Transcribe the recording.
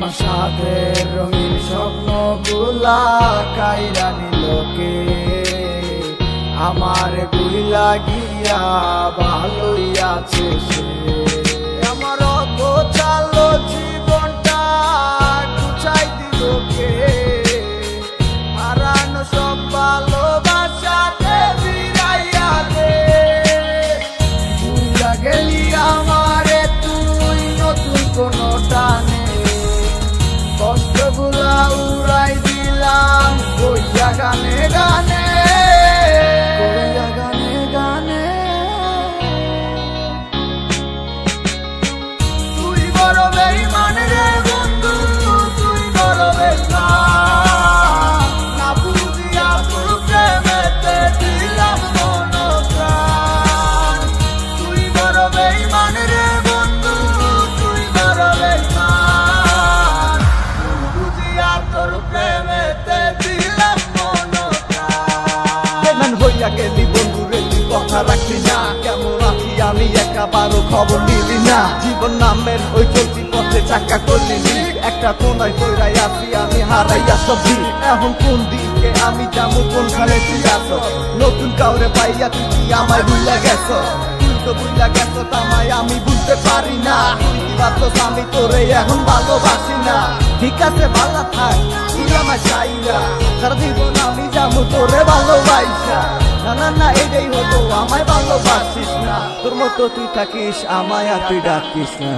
আমার সাথে রঙিন স্বপ্নগুলা কাইরা নিলোকে, আমার গুইলা গিয়া ভালোই আছে সে। আমার অগোছালো জীবনটা গুছাই দিলোকে, হারানো সব ভালোবাসাতে ফিরাইয়া দে। ভুইলা গেলি আমারে তুই নতুন কোনো টানে, কষ্টগুলা উড়াই দিলাম কইয়া গানে গানে, কইয়া গানে গানে। তুই বড় বেঈমান রে বন্ধু, তুই বড় বেঈমান, না বুঝিয়া তোর প্রেমেতে দিলাম মন প্রাণ। তুই বড় বেঈমান রে বন্ধু, তুই বড় বেঈমান, বুঝিয়া তোর প্রেমেতে দিলাম মন প্রাণ। বেঈমান হইয়া গেলি বন্ধু রে, তুই কথা রাখলি না, কেমন আছি আমি একাবারও খবর নিলি না। জীবন নামের ওই চলতি পথে চাকা করলি, একটা কোনায় কইরাই আছি আমি হারাইয়া সবজি। এখন কোন দিকে আমি যাবো, কোনখানে তুই আছো? নতুন কাউরে পাইয়া তুই কি আমায় ভুইলা গেছ? তুই তো ভুইলা গেছ তামায় আমি বুঝতে পারি না, ভাবছস আমি তোরে এখন ভালোবাসি না। ঠিক আছে ভালো থাক, আমার চাইরা সারা জীবন আমি যাবো তোরে ভালোবাসা। না না না এটাই হতো, আমায় ভালোবাসিস না, তোর মতো তুই থাকিস আমায় আর তুই ডাকিস না।